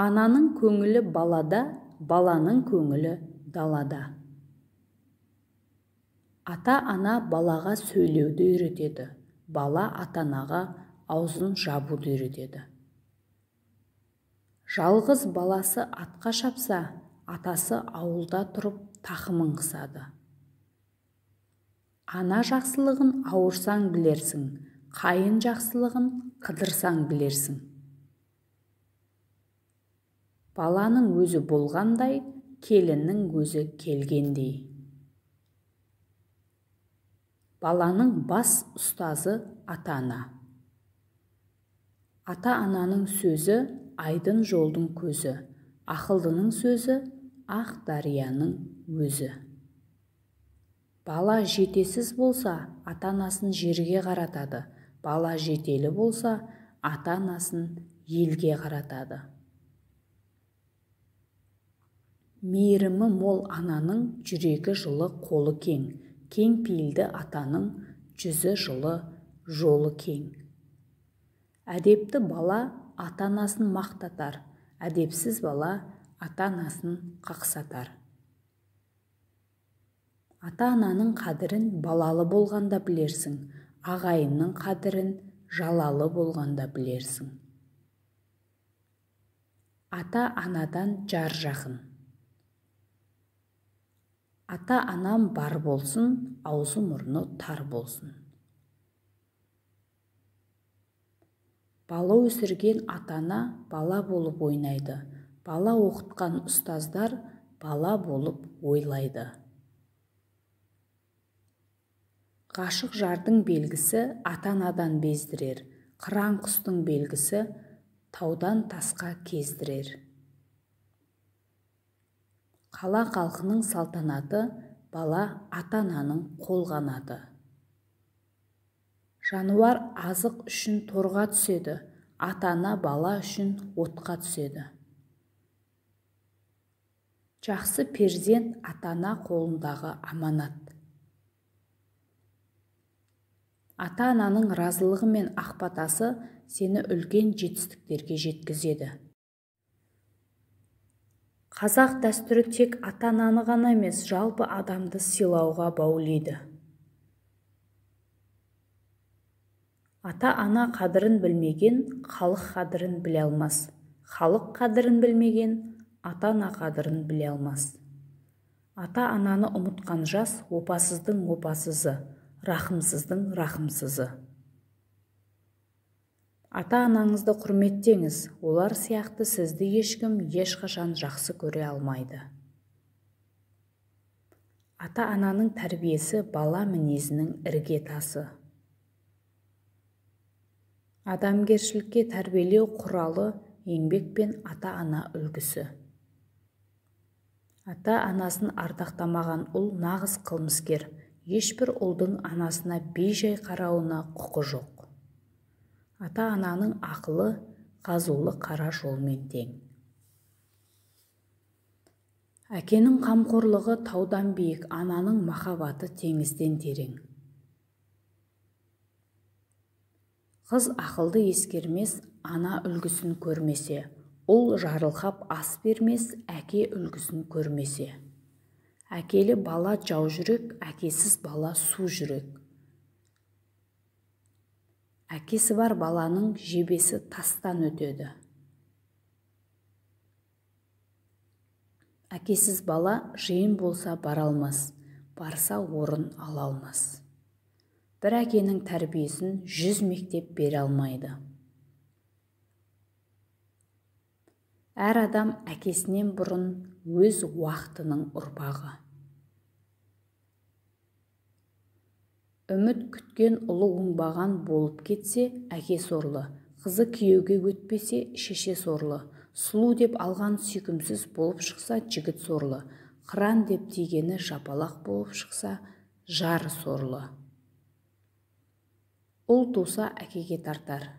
Ананың көңілі балада, баланың көңілі далада. Ата-ана балаға сөйлеуді үйретеді, бала ата-анаға аузын жабуды үйретеді. Жалғыз баласы атқа шапса, атасы ауылда тұрып тақымын қысады. Ана жақсылығын ауырсаң білерсің, қайын жақсылығын қыдырсаң білерсің. Баланың өзі болғандай, келіннің өзі келгендей. Баланың бас ұстазы ата-ана. Ата-ананың сөзі айдын жолдың көзі, ақылдының сөзі ақ дарияның өзі. Бала жетесіз болса, ата-анасын жерге қаратады, бала жетелі болса, ата-анасын елге қаратады. Мейірімі мол ананың жүрегі жылы, қолы кең, кең пейілді атаның жүзі жылы, жолы кең. Әдепті бала ата-анасын мақтатар, әдепсіз бала ата-анасын қақсатар. Ата-ананың қадірін балалы болғанда білерсің, ағайынның қадірін жалалы болғанда білерсің. Ата-анадан жар жақын. Ата-анам бар болсын, аузы мұрны тар болсын. Бала өсірген ата-ана бала болып ойнайды, бала оқытқан ұстаздар бала болып ойлайды. Ғашық жардың белгісі ата-анадан бездірер, қыран құстың белгісі таудан тасқа кездірер. Қала халқының салтанаты бала ата-ананың қолғанаты. Жануар азық үшін торға түседі, ата-ана бала үшін отқа түседі. Жақсы перзент ата-ана қолындағы аманат. Ата-ананың разылығы мен ақбатасы сені үлкен жетістіктерге жеткізеді. Қазақ дәстүрі тек ата-ананы ғана емес, жалпы адамды сыйлауға баулиды. Ата-ана қадірін білмеген, халық қадірін біле алмас. Халық қадірін білмеген, ата-ана қадірін біле алмас. Ата-ананы ұмытқан жас опасыздың опасызы, рахымсыздың рахымсызы. Ата-анаңызды құрметтеңіз, олар сияқты сізді ешкім ешқашан жақсы көре алмайды. Ата-ананың тәрбиесі бала мінезінің іргетасы. Адамгершілікке тәрбиелеу құралы еңбек пен ата-ана үлгісі. Ата-анасын ардақтамаған ұл нағыз қылмыскер, ешбір ұлдың анасына бей-жай қарауына құқы жоқ. Ата-ананың ақылы қазулы қара жолмен тең. Әкенің қамқорлығы таудан биік, ананың махаббаты теңізден терең. Қыз ақылды ескермес, ана үлгісін көрмесе, ұл жарылқап ас бермес, әке үлгісін көрмесе. Әкелі бала жау жүрек, әкесіз бала су жүрек. Әкесі бар баланың жебесі тастан өтеді. Әкесіз бала жиын болса бара алмас, барса орын ала алмас. Бір әкенің тәрбиесін 100 мектеп бере алмайды. Әр адам әкесінен бұрын өз уақытының ұрпағы. Үміт күткен ұлы оңбаған болып кетсе, әке сорлы, қызы күйеуге өтпесе, шеше сорлы, сұлу деп алған сүйкімсіз болып шықса, жігіт сорлы, қыран деп тигені жапалақ болып шықса, жар сорлы. Ұл туса әкеге тартар.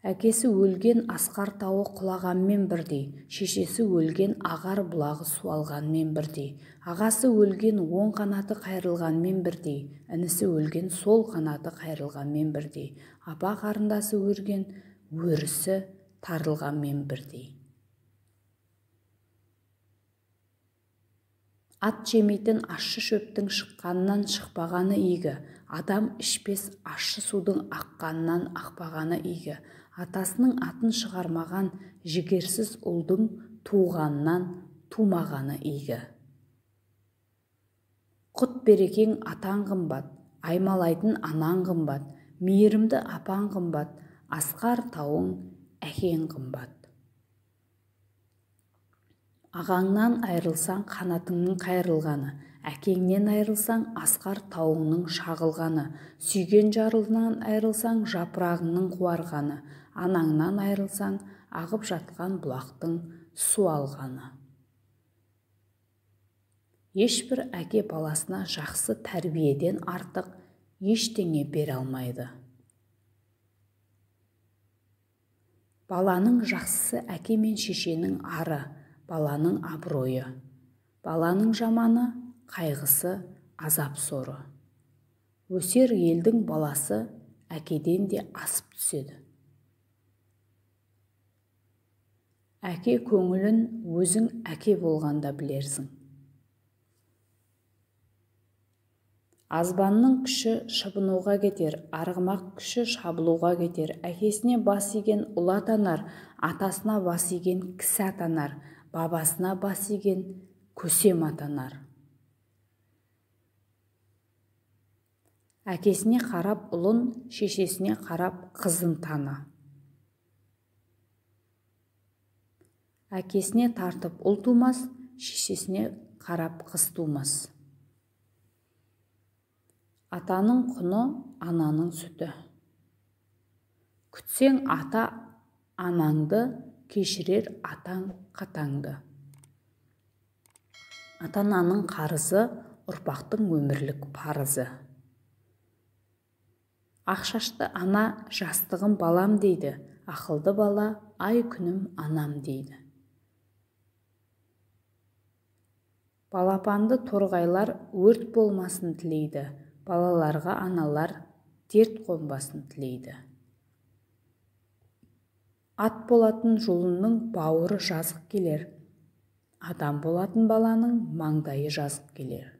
Әкесі өлген асқар тауы құлағанмен бірдей, шешесі өлген ағар бұлағы суалғанмен бірдей, ағасы өлген оң қанаты қайрылғанмен бірдей, інісі өлген сол қанаты қайрылғанмен бірдей, апа қарындасы өлген өрісі тарылғанмен бірдей. Ат жемейтін ащы шөптің шыққанынан шықпағаны игі. Адам ішпес ащы судың аққанынан ақпағаны игі. Атасының атын шығармаған жігерсіз ұлдың туғанынан тумағаны игі. Құт берекең атаң қымбат, аймалайтын анаң қымбат, мейірімді апаң қымбат, асқар тауың әкең қымбат. Ағаңнан айрылсаң қанатыңның қайрылғаны, әкеңнен айрылсаң асқар тауыңның шағылғаны, сүйген жарыңнан айрылсаң жапырағыңның қуарғаны, анаңнан айрылсаң ағып жатқан бұлақтың су алғаны. Ешбір әке баласына жақсы тәрбиеден артық ештеңе бере алмайды. Баланың жақсысы әке мен шешенің ары, баланың абыройы. Баланың жаманы, қайғысы, азап соры. Өсер елдің баласы әкеден де асып түседі. Әке көңілін өзің әке болғанда білерсің. Азбанның күші шыбынуға кетер, арғымақ күші шабылуға кетер. Әкесіне бас иген ұл атанар, атасына бас иген кісі атанар, бабасына бас иген көсем атанар. Әкесіне қарап ұлын, шешесіне қарап қызын таны. Әкесіне тартып ұл тумас, шешесіне қарап қыз тумас. Атаның құны ананың сүті. Күтсең ата анаңды, кешірер атаң қатаңды. Ата-ананың қарызы ұрпақтың өмірлік парызы. Ақшашты ана жастығым балам дейді, ақылды бала ай күнім анам дейді. Балапанды торғайлар өрт болмасын тілейді, балаларға аналар дерт қонбасын тілейді. Ат болатын жолының бауыры жазық келер, адам болатын баланың маңдайы жазық келер.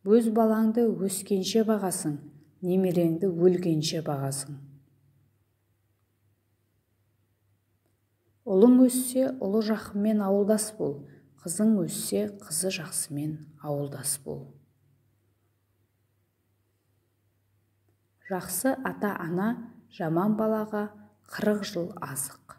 Өз балаңды өскенше бағасың, немереңді өлгенше бағасың. Ұлың өссе, ұлы жақынмен ауылдас бол, қызың өссе, қызы жақсымен ауылдас бол. Жақсы ата-ана жаман балаға 40 жыл азық.